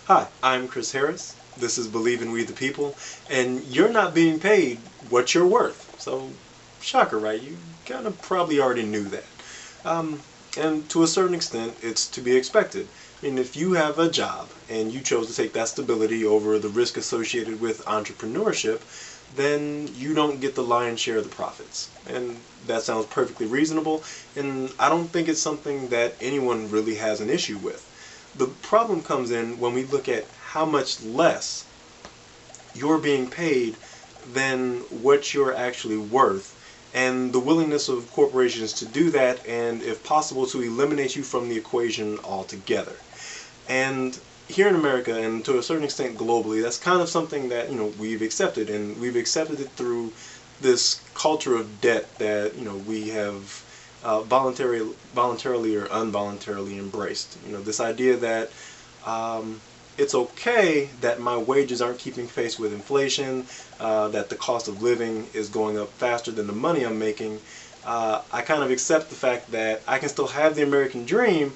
Hi, I'm Chris Harris. This is Believe in We the People, and you're not being paid what you're worth. So, shocker, right? You kind of probably already knew that. Um, and to a certain extent, it's to be expected. I mean, if you have a job and you chose to take that stability over the risk associated with entrepreneurship, then you don't get the lion's share of the profits. And that sounds perfectly reasonable, and I don't think it's something that anyone really has an issue with. The problem comes in when we look at how much less you're being paid than what you're actually worth, and the willingness of corporations to do that, and if possible to eliminate you from the equation altogether. And here in America, and to a certain extent globally, that's kind of something that we've accepted, and we've accepted it through this culture of debt that we have voluntarily or involuntarily embraced. This idea that it's okay that my wages aren't keeping pace with inflation, that the cost of living is going up faster than the money I'm making. I kind of accept the fact that I can still have the American dream.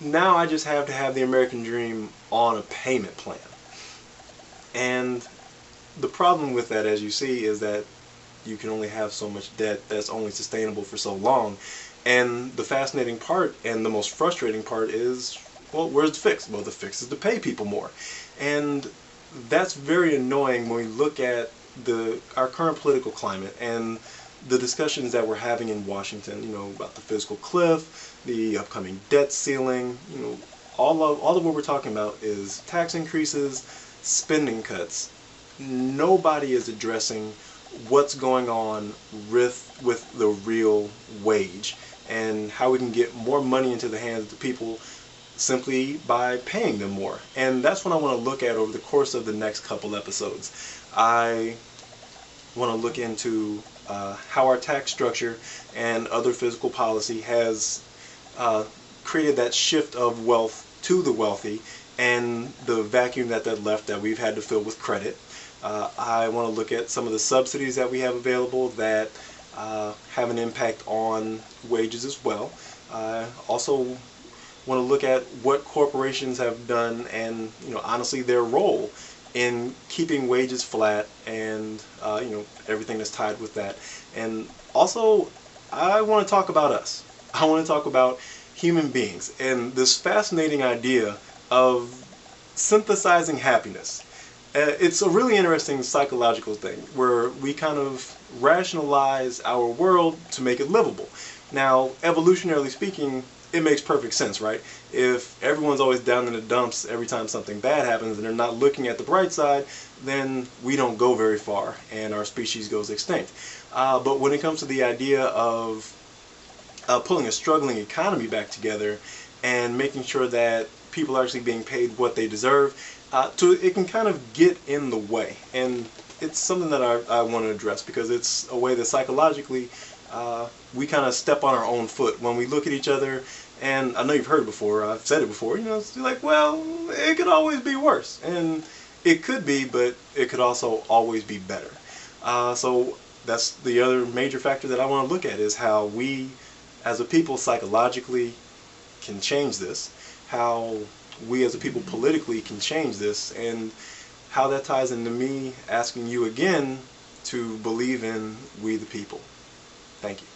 Now I just have to have the American dream on a payment plan. And the problem with that, as you see, is that you can only have so much debt that's only sustainable for so long. And the fascinating part and the most frustrating part is, well, where's the fix? Well, the fix is to pay people more. And that's very annoying when we look at our current political climate and the discussions that we're having in Washington, about the fiscal cliff, the upcoming debt ceiling, all of what we're talking about is tax increases, spending cuts. Nobody is addressing what's going on with the real wage and how we can get more money into the hands of the people simply by paying them more. And that's what I want to look at over the course of the next couple episodes. I want to look into how our tax structure and other fiscal policy has created that shift of wealth to the wealthy and the vacuum that left that we've had to fill with credit. I want to look at some of the subsidies that we have available that have an impact on wages as well. I also want to look at what corporations have done and honestly their role in keeping wages flat and everything that's tied with that. And also I want to talk about us. I want to talk about human beings and this fascinating idea of synthesizing happiness. It's a really interesting psychological thing where we kind of rationalize our world to make it livable. Now, evolutionarily speaking, it makes perfect sense, right? If everyone's always down in the dumps every time something bad happens and they're not looking at the bright side, then we don't go very far and our species goes extinct. But when it comes to the idea of pulling a struggling economy back together and making sure that people are actually being paid what they deserve, it can kind of get in the way. And it's something that I want to address because it's a way that psychologically we kind of step on our own foot when we look at each other. And I know you've heard it before, I've said it before, it's like, well, it could always be worse. And it could be, but it could also always be better. So that's the other major factor that I want to look at, is how we as a people psychologically can change this, how we as a people politically can change this, and how that ties into me asking you again to believe in we the people. Thank you.